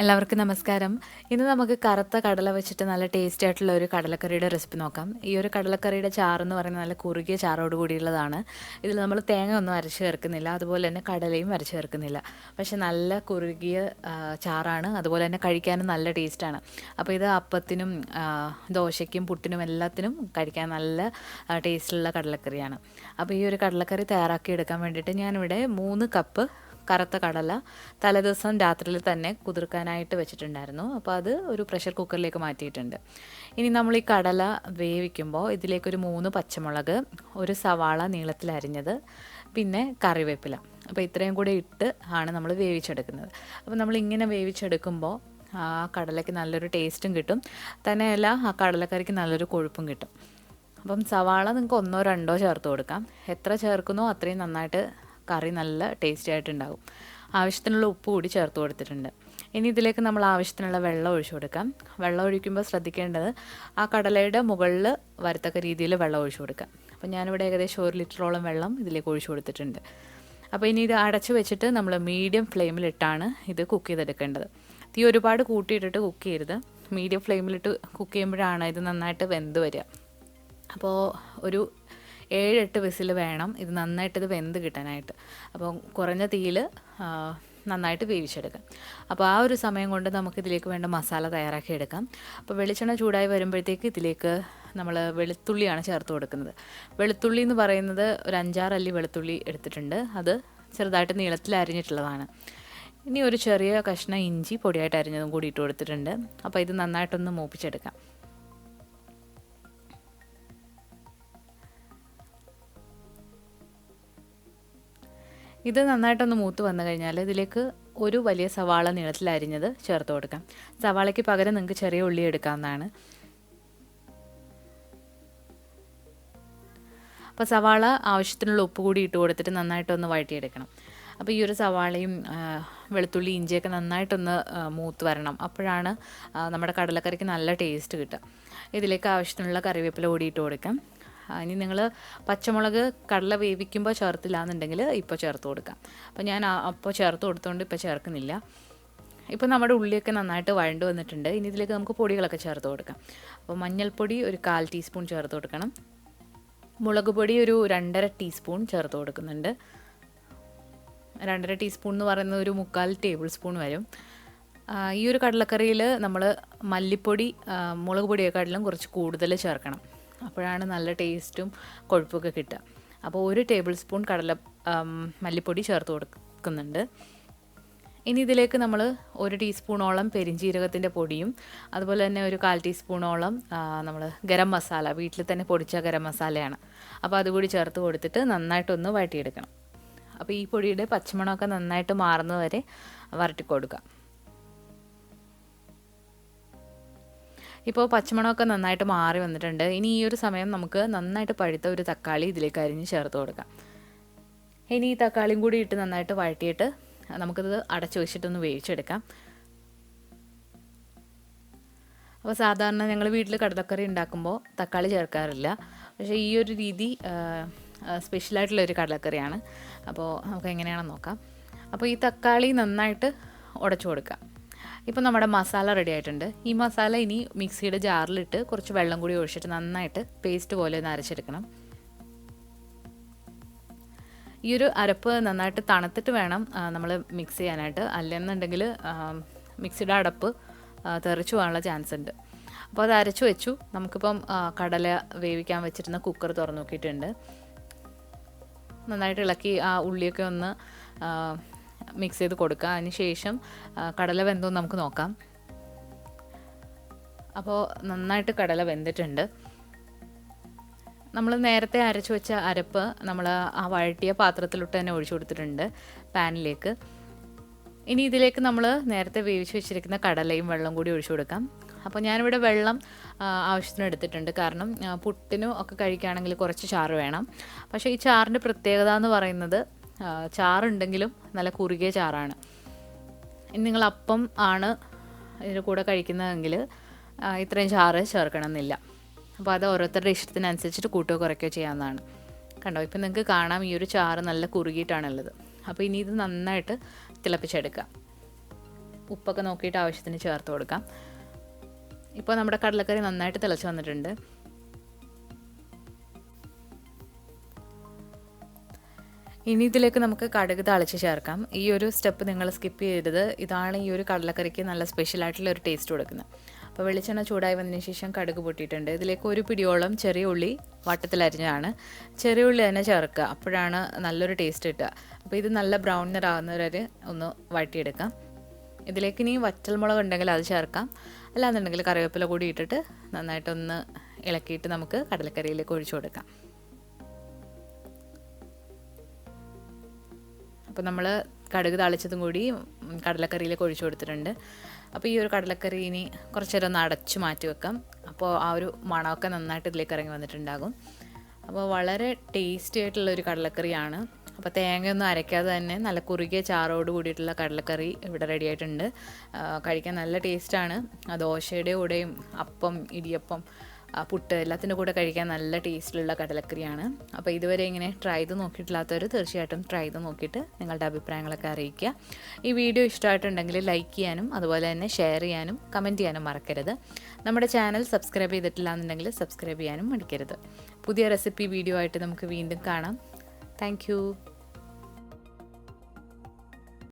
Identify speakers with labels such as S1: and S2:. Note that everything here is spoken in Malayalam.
S1: എല്ലാവർക്കും നമസ്കാരം. ഇന്ന് നമുക്ക് കറുത്ത കടല വെച്ചിട്ട് നല്ല ടേസ്റ്റി ആയിട്ടുള്ള ഒരു കടലക്കറിയുടെ റെസിപ്പി നോക്കാം. ഈ ഒരു കടലക്കറിയുടെ ചാറെന്ന് പറയുന്നത് നല്ല കുറുകിയ ചാറോട് കൂടിയുള്ളതാണ്. ഇതിൽ നമ്മൾ തേങ്ങ ഒന്നും അരച്ച് ചേർക്കുന്നില്ല, അതുപോലെ തന്നെ കടലയും അരച്ച് ചേർക്കുന്നില്ല. പക്ഷെ നല്ല കുറുകിയ ചാറാണ്, അതുപോലെ തന്നെ കഴിക്കാനും നല്ല ടേസ്റ്റാണ്. അപ്പോൾ ഇത് അപ്പത്തിനും ദോശയ്ക്കും പുട്ടിനും എല്ലാത്തിനും കഴിക്കാൻ നല്ല ടേസ്റ്റുള്ള കടലക്കറിയാണ്. അപ്പോൾ ഈ ഒരു കടലക്കറി തയ്യാറാക്കി എടുക്കാൻ വേണ്ടിയിട്ട് ഞാനിവിടെ 3 കപ്പ് കറുത്ത കടല തലേദിവസം രാത്രിയിൽ തന്നെ കുതിർക്കാനായിട്ട് വെച്ചിട്ടുണ്ടായിരുന്നു. അപ്പോൾ അത് ഒരു പ്രഷർ കുക്കറിലേക്ക് മാറ്റിയിട്ടുണ്ട്. ഇനി നമ്മൾ ഈ കടല വേവിക്കുമ്പോൾ ഇതിലേക്കൊരു 3 പച്ചമുളക്, ഒരു സവാള നീളത്തിൽ അരിഞ്ഞത്, പിന്നെ കറിവേപ്പില, അപ്പോൾ ഇത്രയും കൂടി ഇട്ട് ആണ് നമ്മൾ വേവിച്ചെടുക്കുന്നത്. അപ്പോൾ നമ്മളിങ്ങനെ വേവിച്ചെടുക്കുമ്പോൾ ആ കടലയ്ക്ക് നല്ലൊരു ടേസ്റ്റും കിട്ടും, തന്നെയല്ല ആ കടലക്കറിക്ക് നല്ലൊരു കൊഴുപ്പും കിട്ടും. അപ്പം സവാള നിങ്ങൾക്ക് 1ഓ 2ഓ ചേർത്ത് കൊടുക്കാം. എത്ര ചേർക്കുന്നോ അത്രയും നന്നായിട്ട് കറി നല്ല ടേസ്റ്റി ആയിട്ടുണ്ടാകും. ആവശ്യത്തിനുള്ള ഉപ്പ് കൂടി ചേർത്ത് കൊടുത്തിട്ടുണ്ട്. ഇനി ഇതിലേക്ക് നമ്മൾ ആവശ്യത്തിനുള്ള വെള്ളം ഒഴിച്ചു കൊടുക്കാം. വെള്ളം ഒഴിക്കുമ്പോൾ ശ്രദ്ധിക്കേണ്ടത് ആ കടലയുടെ മുകളിൽ വരത്തക്ക രീതിയിൽ വെള്ളം ഒഴിച്ചു കൊടുക്കാം. അപ്പോൾ ഞാനിവിടെ ഏകദേശം 1 ലിറ്ററോളം വെള്ളം ഇതിലേക്ക് ഒഴിച്ചു കൊടുത്തിട്ടുണ്ട്. അപ്പോൾ ഇനി ഇത് അടച്ചു വെച്ചിട്ട് നമ്മൾ മീഡിയം ഫ്ലെയിമിലിട്ടാണ് ഇത് കുക്ക് ചെയ്തെടുക്കേണ്ടത്. തീ ഒരുപാട് കൂട്ടിയിട്ടിട്ട് കുക്ക് ചെയ്യരുത്. മീഡിയം ഫ്ലെയിമിലിട്ട് കുക്ക് ചെയ്യുമ്പോഴാണ് ഇത് നന്നായിട്ട് വെന്ത് വരിക. അപ്പോൾ ഒരു 7-8 വിസിൽ വേണം ഇത് നന്നായിട്ട് ഇത് വെന്ത് കിട്ടാനായിട്ട്. അപ്പോൾ കുറഞ്ഞ തീയിൽ നന്നായിട്ട് വേവിച്ചെടുക്കാം. അപ്പോൾ ആ ഒരു സമയം കൊണ്ട് നമുക്കിതിലേക്ക് വേണ്ട മസാല തയ്യാറാക്കി എടുക്കാം. അപ്പോൾ വെളിച്ചെണ്ണ ചൂടായി വരുമ്പോഴത്തേക്ക് ഇതിലേക്ക് നമ്മൾ വെളുത്തുള്ളിയാണ് ചേർത്ത് കൊടുക്കുന്നത്. വെളുത്തുള്ളി എന്ന് പറയുന്നത് ഒരു 5-6 അല്ലി വെളുത്തുള്ളി എടുത്തിട്ടുണ്ട്. അത് ചെറുതായിട്ട് നീളത്തിൽ അരിഞ്ഞിട്ടുള്ളതാണ്. ഇനി ഒരു ചെറിയ കഷ്ണം ഇഞ്ചി പൊടിയായിട്ട് അരിഞ്ഞതും കൂടി ഇട്ട് കൊടുത്തിട്ടുണ്ട്. അപ്പോൾ ഇത് നന്നായിട്ടൊന്ന് മൂപ്പിച്ചെടുക്കാം. ഇത് നന്നായിട്ടൊന്ന് മൂത്ത് വന്നു കഴിഞ്ഞാൽ ഇതിലേക്ക് ഒരു വലിയ സവാള നീളത്തിൽ അരിഞ്ഞത് ചേർത്ത് കൊടുക്കാം. സവാളയ്ക്ക് പകരം നിങ്ങൾക്ക് ചെറിയ ഉള്ളി എടുക്കാവുന്നതാണ്. അപ്പോൾ സവാള ആവശ്യത്തിനുള്ള ഉപ്പ് കൂടി ഇട്ട് കൊടുത്തിട്ട് നന്നായിട്ടൊന്ന് വഴറ്റിയെടുക്കണം. അപ്പോൾ ഈ ഒരു സവാളയും വെളുത്തുള്ളി ഇഞ്ചിയൊക്കെ നന്നായിട്ടൊന്ന് മൂത്ത് വരണം. അപ്പോഴാണ് നമ്മുടെ കടലക്കറിക്ക് നല്ല ടേസ്റ്റ് കിട്ടുക. ഇതിലേക്ക് ആവശ്യത്തിനുള്ള കറിവേപ്പില കൂടി ഇട്ട് കൊടുക്കാം. ഇനി നിങ്ങൾ പച്ചമുളക് കടല വേവിക്കുമ്പോൾ ചേർത്തില്ല എന്നുണ്ടെങ്കിൽ ഇപ്പോൾ ചേർത്ത് കൊടുക്കാം. അപ്പോൾ ഞാൻ അപ്പോൾ ചേർത്ത് കൊടുത്തുകൊണ്ട് ഇപ്പോൾ ചേർക്കുന്നില്ല. ഇപ്പോൾ നമ്മുടെ ഉള്ളിയൊക്കെ നന്നായിട്ട് വഴണ്ട് വന്നിട്ടുണ്ട്. ഇനി ഇതിലേക്ക് നമുക്ക് പൊടികളൊക്കെ ചേർത്ത് കൊടുക്കാം. അപ്പോൾ മഞ്ഞൾപ്പൊടി ഒരു 1/4 ടീസ്പൂൺ ചേർത്ത് കൊടുക്കണം. മുളക് പൊടി ഒരു 2.5 ടീസ്പൂൺ ചേർത്ത് കൊടുക്കുന്നുണ്ട്. 2.5 ടീസ്പൂൺ എന്ന് പറയുന്നത് ഒരു 3/4 ടേബിൾ സ്പൂൺ വരും. ഈ ഒരു കടലക്കറിയിൽ നമ്മൾ മല്ലിപ്പൊടി മുളക് പൊടിയെക്കാട്ടിലും കുറച്ച് കൂടുതൽ ചേർക്കണം. അപ്പോഴാണ് നല്ല ടേസ്റ്റും കൊഴുപ്പൊക്കെ കിട്ടുക. അപ്പോൾ 1 ടേബിൾ സ്പൂൺ മല്ലിപ്പൊടി ചേർത്ത് കൊടുക്കുന്നുണ്ട്. ഇനി ഇതിലേക്ക് നമ്മൾ 1 ടീസ്പൂണോളം പെരിഞ്ജീരകത്തിൻ്റെ പൊടിയും, അതുപോലെ തന്നെ ഒരു 1/4 ടീസ്പൂണോളം നമ്മൾ ഗരം മസാല, വീട്ടിൽ തന്നെ പൊടിച്ച ഗരം മസാലയാണ്. അപ്പോൾ അതുകൂടി ചേർത്ത് കൊടുത്തിട്ട് നന്നായിട്ടൊന്ന് വഴറ്റിയെടുക്കണം. അപ്പോൾ ഈ പൊടിയുടെ പച്ചമണമൊക്കെ നന്നായിട്ട് മാറുന്നവരെ വരട്ടി കൊടുക്കുക. ഇപ്പോൾ പച്ചമണമൊക്കെ നന്നായിട്ട് മാറി വന്നിട്ടുണ്ട്. ഇനി ഈ ഒരു സമയം നമുക്ക് നന്നായിട്ട് പഴുത്ത ഒരു തക്കാളി ഇതിലേക്ക് അരിഞ്ഞ് ചേർത്ത് കൊടുക്കാം. ഇനി ഈ തക്കാളിയും കൂടി ഇട്ട് നന്നായിട്ട് വഴറ്റിയിട്ട് നമുക്കിത് അടച്ചു വെച്ചിട്ടൊന്ന് വേവിച്ചെടുക്കാം. അപ്പോൾ സാധാരണ ഞങ്ങൾ വീട്ടിൽ കടലക്കറി ഉണ്ടാക്കുമ്പോൾ തക്കാളി ചേർക്കാറില്ല. പക്ഷേ ഈ ഒരു രീതി സ്പെഷ്യലായിട്ടുള്ളൊരു കടലക്കറിയാണ്. അപ്പോൾ നമുക്ക് എങ്ങനെയാണെന്ന് നോക്കാം. അപ്പോൾ ഈ തക്കാളി നന്നായിട്ട് ഉടച്ചു കൊടുക്കാം. ഇപ്പോൾ നമ്മുടെ മസാല റെഡി ആയിട്ടുണ്ട്. ഈ മസാല ഇനി മിക്സിയുടെ ജാറിലിട്ട് കുറച്ച് വെള്ളം കൂടി ഒഴിച്ചിട്ട് നന്നായിട്ട് പേസ്റ്റ് പോലെ ഒന്ന് അരച്ചെടുക്കണം. ഈ ഒരു അരപ്പ് നന്നായിട്ട് തണുത്തിട്ട് വേണം നമ്മൾ മിക്സ് ചെയ്യാനായിട്ട്, അല്ലെന്നുണ്ടെങ്കിൽ മിക്സിയുടെ അടപ്പ് തെറിച്ചു പോകാനുള്ള ചാൻസ് ഉണ്ട്. അപ്പോൾ അത് അരച്ചു വെച്ചു. നമുക്കിപ്പം കടല വേവിക്കാൻ വെച്ചിരുന്ന കുക്കർ തുറന്നു നോക്കിയിട്ടുണ്ട്. നന്നായിട്ട് ഇളക്കി ആ ഉള്ളിയൊക്കെ ഒന്ന് മിക്സ് ചെയ്ത് കൊടുക്കുക. അതിന് ശേഷം കടല വെന്തോ നമുക്ക് നോക്കാം. അപ്പോൾ നന്നായിട്ട് കടല വെന്തിട്ടുണ്ട്. നമ്മൾ നേരത്തെ അരച്ചു വെച്ച അരപ്പ് നമ്മൾ ആ വഴറ്റിയ പാത്രത്തിലോട്ട് തന്നെ ഒഴിച്ചു കൊടുത്തിട്ടുണ്ട് പാനിലേക്ക്. ഇനി ഇതിലേക്ക് നമ്മൾ നേരത്തെ വേവിച്ച് വെച്ചിരിക്കുന്ന കടലയും വെള്ളം കൂടി ഒഴിച്ചു കൊടുക്കാം. അപ്പോൾ ഞാനിവിടെ വെള്ളം ആവശ്യത്തിന് എടുത്തിട്ടുണ്ട്. കാരണം പുട്ടിനും ഒക്കെ കഴിക്കുകയാണെങ്കിൽ കുറച്ച് ചാറ് വേണം. പക്ഷേ ഈ ചാറിൻ്റെ പ്രത്യേകത എന്ന് പറയുന്നത് ചാറുണ്ടെങ്കിലും നല്ല കുറുകിയ ചാറാണ്. ഇനി നിങ്ങൾ അപ്പം ആണ് ഇതിൻ്റെ കൂടെ കഴിക്കുന്നതെങ്കിൽ ഇത്രയും ചാറ് ചേർക്കണമെന്നില്ല. അപ്പോൾ അത് ഓരോരുത്തരുടെ ഇഷ്ടത്തിനനുസരിച്ചിട്ട് കൂട്ടുകയോ കുറയ്ക്കുകയോ ചെയ്യാവുന്നതാണ്. കണ്ടോ, ഇപ്പം നിങ്ങൾക്ക് കാണാം ഈ ഒരു ചാറ് നല്ല കുറുകിയിട്ടാണുള്ളത്. അപ്പോൾ ഇനി ഇത് നന്നായിട്ട് തിളപ്പിച്ചെടുക്കുക. ഉപ്പൊക്കെ നോക്കിയിട്ട് ആവശ്യത്തിന് ചേർത്ത് കൊടുക്കാം. ഇപ്പോൾ നമ്മുടെ കടലക്കറി നന്നായിട്ട് തിളച്ച് വന്നിട്ടുണ്ട്. ഇനി ഇതിലേക്ക് നമുക്ക് കടുക് താളിച്ച് ചേർക്കാം. ഈ ഒരു സ്റ്റെപ്പ് നിങ്ങൾ സ്കിപ്പ് ചെയ്യരുത്. ഇതാണ് ഈ ഒരു കടലക്കറിക്ക് നല്ല സ്പെഷ്യലായിട്ടുള്ള ഒരു ടേസ്റ്റ് കൊടുക്കുന്നത്. അപ്പോൾ വെളിച്ചെണ്ണ ചൂടായി വന്നതിന് ശേഷം കടുക് പൊട്ടിയിട്ടുണ്ട്. ഇതിലേക്ക് ഒരു പിടിയോളം ചെറിയ ഉള്ളി വട്ടത്തിലരിഞ്ഞതാണ്. ചെറിയ ഉള്ളി തന്നെ ചേർക്കുക, അപ്പോഴാണ് നല്ലൊരു ടേസ്റ്റ് കിട്ടുക. അപ്പോൾ ഇത് നല്ല ബ്രൗൺ നിറാകുന്നവരെ ഒന്ന് വഴറ്റിയെടുക്കാം. ഇതിലേക്ക് ഇനി വറ്റൽമുളക് ഉണ്ടെങ്കിൽ അത് ചേർക്കാം, അല്ലാന്നുണ്ടെങ്കിൽ കറിവേപ്പില കൂടി ഇട്ടിട്ട് നന്നായിട്ടൊന്ന് ഇളക്കിയിട്ട് നമുക്ക് കടലക്കറിയിലേക്ക് ഒഴിച്ചു കൊടുക്കാം. അപ്പോൾ നമ്മൾ കടുക് താളിച്ചതും കൂടി കടലക്കറിയിലേക്ക് ഒഴിച്ചു കൊടുത്തിട്ടുണ്ട്. അപ്പോൾ ഈ ഒരു കടലക്കറി ഇനി കുറച്ച് നേരം ഒന്ന് അടച്ചു മാറ്റി വെക്കാം. അപ്പോൾ ആ ഒരു മണമൊക്കെ നന്നായിട്ട് ഇതിലേക്ക് ഇറങ്ങി വന്നിട്ടുണ്ടാകും. അപ്പോൾ വളരെ ടേസ്റ്റി ആയിട്ടുള്ളൊരു കടലക്കറിയാണ്. അപ്പോൾ തേങ്ങയൊന്നും അരയ്ക്കാതെ തന്നെ നല്ല കുറുകിയ ചാറോട് കൂടിയിട്ടുള്ള കടലക്കറി ഇവിടെ റെഡി ആയിട്ടുണ്ട്. കഴിക്കാൻ നല്ല ടേസ്റ്റാണ്. ദോശയുടെ കൂടെയും അപ്പം, ഇടിയപ്പം, പുട്ട് എല്ലാത്തിൻ്റെ കൂടെ കഴിക്കാൻ നല്ല ടേസ്റ്റിലുള്ള കടലക്കറിയാണ്. അപ്പോൾ ഇതുവരെ ഇങ്ങനെ ട്രൈ ചെയ്ത് നോക്കിയിട്ടില്ലാത്തവർ തീർച്ചയായിട്ടും ട്രൈ ചെയ്ത് നോക്കിയിട്ട് നിങ്ങളുടെ അഭിപ്രായങ്ങളൊക്കെ അറിയിക്കുക. ഈ വീഡിയോ ഇഷ്ടമായിട്ടുണ്ടെങ്കിൽ ലൈക്ക് ചെയ്യാനും അതുപോലെ തന്നെ ഷെയർ ചെയ്യാനും കമൻറ്റ് ചെയ്യാനും മറക്കരുത്. നമ്മുടെ ചാനൽ സബ്സ്ക്രൈബ് ചെയ്തിട്ടില്ല എന്നുണ്ടെങ്കിൽ സബ്സ്ക്രൈബ് ചെയ്യാനും മടിക്കരുത്. പുതിയ റെസിപ്പി വീഡിയോ ആയിട്ട് നമുക്ക് വീണ്ടും കാണാം. താങ്ക്